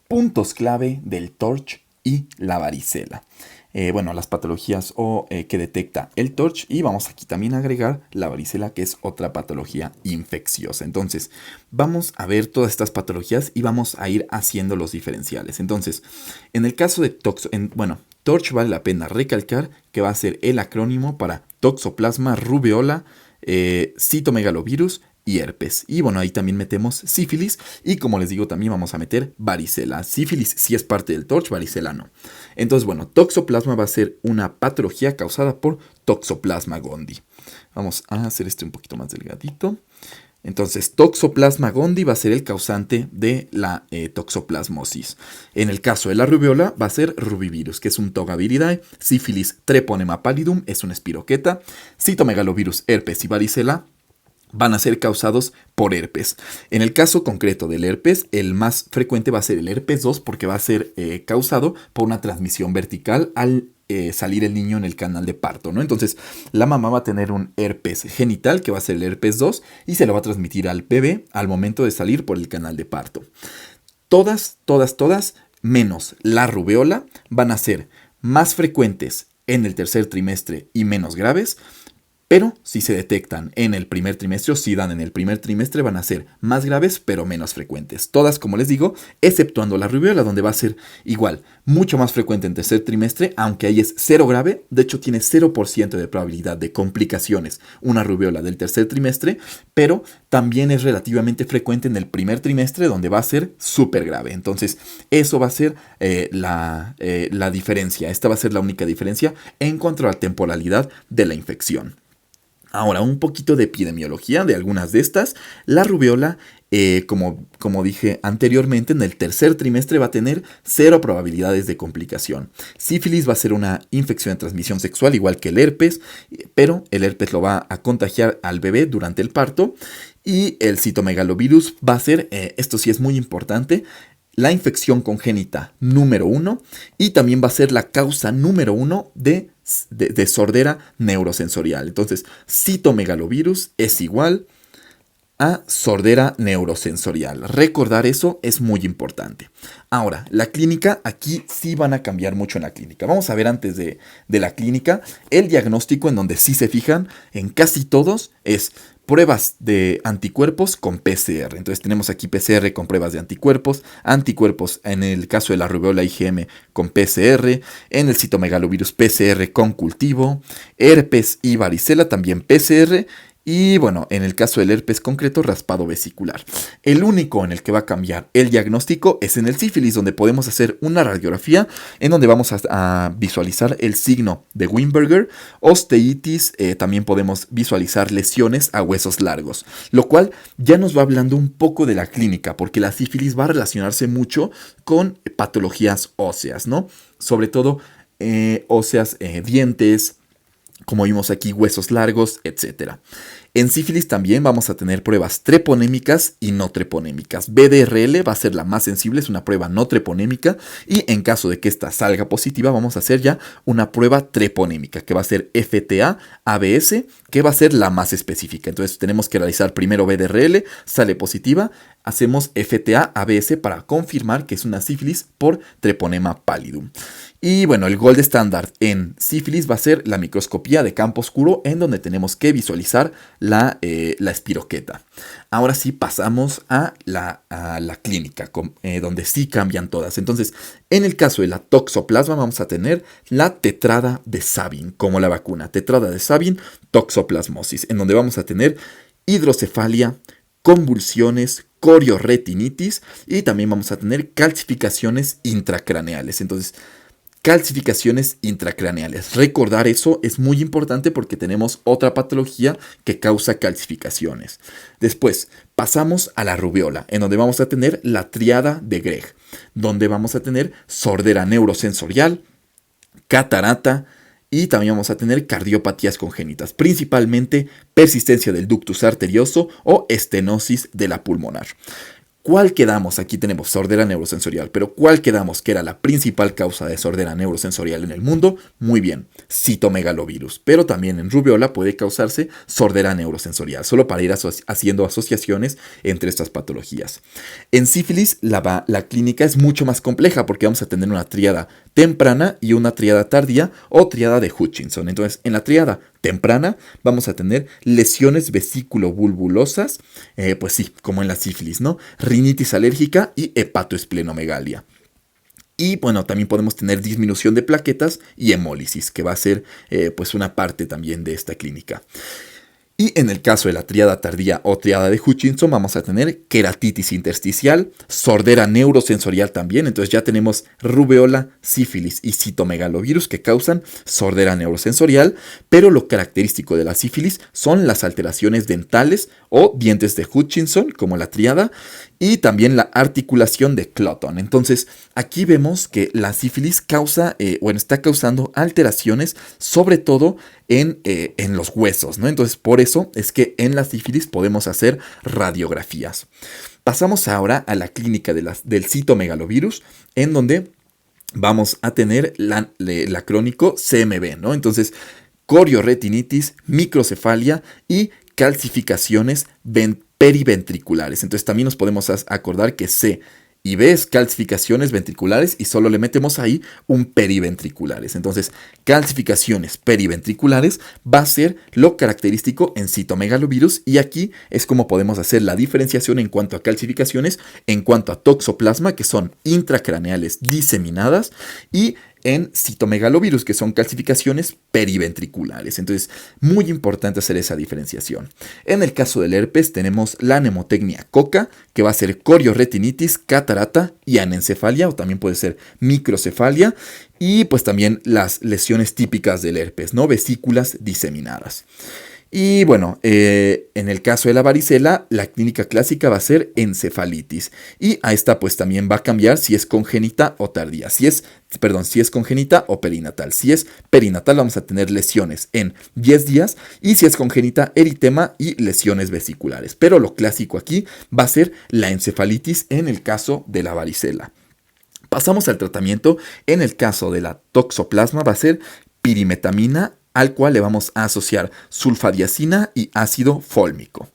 puntos clave del TORCH y la varicela. Bueno, las patologías que detecta el TORCH, y vamos aquí también a agregar la varicela, que es otra patología infecciosa. Entonces, vamos a ver todas estas patologías y vamos a ir haciendo los diferenciales. Entonces, en el caso de TORCH vale la pena recalcar que va a ser el acrónimo para Toxoplasma rubeola, citomegalovirus y herpes. Y bueno, ahí también metemos sífilis y, como les digo, también vamos a meter varicela. Sífilis sí es parte del TORCH, varicela no. Entonces, bueno, toxoplasma va a ser una patología causada por Toxoplasma gondii. Vamos a hacer este un poquito más delgadito. Entonces, Toxoplasma gondii va a ser el causante de la toxoplasmosis. En el caso de la rubiola, va a ser rubivirus, que es un Togaviridae. Sífilis, Treponema pallidum, es una espiroqueta. Citomegalovirus, herpes y varicela van a ser causados por herpes. En el caso concreto del herpes, el más frecuente va a ser el herpes 2, porque va a ser causado por una transmisión vertical al salir el niño en el canal de parto, ¿no? Entonces, la mamá va a tener un herpes genital, que va a ser el herpes 2, y se lo va a transmitir al bebé al momento de salir por el canal de parto. Todas, menos la rubeola, van a ser más frecuentes en el tercer trimestre y menos graves. Pero si se detectan en el primer trimestre, o si dan en el primer trimestre, van a ser más graves pero menos frecuentes. Todas, como les digo, exceptuando la rubiola, donde va a ser igual, mucho más frecuente en tercer trimestre, aunque ahí es cero grave. De hecho, tiene 0% de probabilidad de complicaciones una rubiola del tercer trimestre, pero también es relativamente frecuente en el primer trimestre, donde va a ser súper grave. Entonces, eso va a ser la diferencia. Esta va a ser la única diferencia en cuanto a la temporalidad de la infección. Ahora, un poquito de epidemiología de algunas de estas. La rubiola, como dije anteriormente, en el tercer trimestre va a tener 0 probabilidades de complicación. Sífilis va a ser una infección de transmisión sexual, igual que el herpes, pero el herpes lo va a contagiar al bebé durante el parto. Y el citomegalovirus va a ser, esto sí es muy importante, la infección congénita número 1, y también va a ser la causa número 1 de sordera neurosensorial. Entonces, citomegalovirus es igual a sordera neurosensorial. Recordar eso es muy importante. Ahora, la clínica, aquí sí van a cambiar mucho en la clínica. Vamos a ver antes de la clínica, el diagnóstico, en donde sí se fijan en casi todos, es pruebas de anticuerpos con PCR. Entonces tenemos aquí PCR con pruebas de anticuerpos, anticuerpos en el caso de la rubiola IgM con PCR, en el citomegalovirus PCR con cultivo, herpes y varicela también PCR. Y bueno, en el caso del herpes concreto, raspado vesicular. El único en el que va a cambiar el diagnóstico es en el sífilis, donde podemos hacer una radiografía en donde vamos a visualizar el signo de Weinberger, osteitis, también podemos visualizar lesiones a huesos largos, lo cual ya nos va hablando un poco de la clínica, porque la sífilis va a relacionarse mucho con patologías óseas, ¿no? Sobre todo óseas, dientes, como vimos aquí, huesos largos, etc. En sífilis también vamos a tener pruebas treponémicas y no treponémicas. BDRL va a ser la más sensible, es una prueba no treponémica, y en caso de que esta salga positiva, vamos a hacer ya una prueba treponémica, que va a ser FTA-ABS, que va a ser la más específica. Entonces tenemos que realizar primero BDRL, sale positiva, hacemos FTA-ABS para confirmar que es una sífilis por Treponema pallidum. Y bueno, el gold standard en sífilis va a ser la microscopía de campo oscuro, en donde tenemos que visualizar la espiroqueta. Ahora sí pasamos a la clínica, donde sí cambian todas. Entonces, en el caso de la toxoplasma vamos a tener la tetrada de Sabin, como la vacuna. Tetrada de Sabin, toxoplasmosis, en donde vamos a tener hidrocefalia, convulsiones, corioretinitis, y también vamos a tener calcificaciones intracraneales. Entonces, calcificaciones intracraneales. Recordar eso es muy importante, porque tenemos otra patología que causa calcificaciones. Después pasamos a la rubiola, en donde vamos a tener la triada de Greg, donde vamos a tener sordera neurosensorial, catarata, y también vamos a tener cardiopatías congénitas, principalmente persistencia del ductus arterioso o estenosis de la pulmonar. ¿Cuál quedamos? Aquí tenemos sordera neurosensorial, pero ¿cuál quedamos que era la principal causa de sordera neurosensorial en el mundo? Muy bien, citomegalovirus, pero también en rubiola puede causarse sordera neurosensorial, solo para ir haciendo asociaciones entre estas patologías. En sífilis, la clínica es mucho más compleja porque vamos a tener una tríada temprana y una tríada tardía o tríada de Hutchinson. Entonces, en la tríada temprana vamos a tener lesiones vesículo-bulbulosas, pues sí, como en la sífilis, ¿no? Rinitis alérgica y hepatoesplenomegalia. Y bueno, también podemos tener disminución de plaquetas y hemólisis, que va a ser pues una parte también de esta clínica. Y en el caso de la tríada tardía o tríada de Hutchinson vamos a tener queratitis intersticial, sordera neurosensorial también. Entonces ya tenemos rubeola, sífilis y citomegalovirus que causan sordera neurosensorial, pero lo característico de la sífilis son las alteraciones dentales o dientes de Hutchinson, como la tríada, y también la articulación de Clotton. Entonces aquí vemos que la sífilis está causando alteraciones, sobre todo en los huesos, ¿no? Entonces por eso es que en la sífilis podemos hacer radiografías. Pasamos ahora a la clínica del citomegalovirus, en donde vamos a tener la crónico CMV, ¿no? Entonces, corioretinitis, microcefalia y calcificaciones periventriculares. Entonces también nos podemos acordar que C y B es calcificaciones ventriculares y solo le metemos ahí un periventriculares. Entonces, calcificaciones periventriculares va a ser lo característico en citomegalovirus y aquí es como podemos hacer la diferenciación en cuanto a calcificaciones, en cuanto a toxoplasma, que son intracraneales diseminadas, y en citomegalovirus, que son calcificaciones periventriculares. Entonces, muy importante hacer esa diferenciación. En el caso del herpes tenemos la nemotecnia coca, que va a ser corioretinitis, catarata y anencefalia, o también puede ser microcefalia, y pues también las lesiones típicas del herpes, ¿no? Vesículas diseminadas. Y bueno, en el caso de la varicela, la clínica clásica va a ser encefalitis. Y a esta pues también va a cambiar si es congénita o tardía. Si es congénita o perinatal. Si es perinatal vamos a tener lesiones en 10 días. Y si es congénita, eritema y lesiones vesiculares. Pero lo clásico aquí va a ser la encefalitis en el caso de la varicela. Pasamos al tratamiento. En el caso de la toxoplasma va a ser pirimetamina, al cual le vamos a asociar sulfadiazina y ácido fólmico.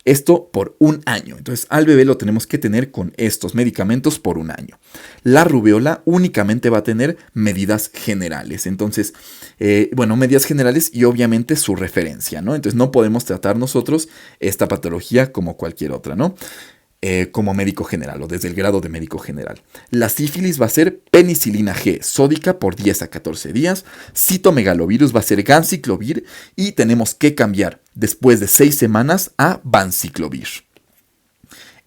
Esto por un año. Entonces al bebé lo tenemos que tener con estos medicamentos por un año. La rubeola únicamente va a tener medidas generales. Entonces, medidas generales y obviamente su referencia, ¿no? Entonces no podemos tratar nosotros esta patología como cualquier otra, ¿no? Como médico general o desde el grado de médico general. La sífilis va a ser penicilina G sódica por 10 a 14 días. Citomegalovirus va a ser ganciclovir y tenemos que cambiar después de 6 semanas a vanciclovir.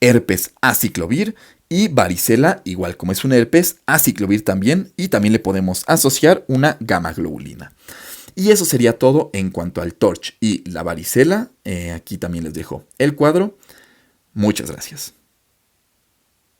Herpes aciclovir y varicela, igual como es un herpes, aciclovir también, y también le podemos asociar una gamma globulina. Y eso sería todo en cuanto al TORCH y la varicela. Aquí también les dejo el cuadro. Muchas gracias.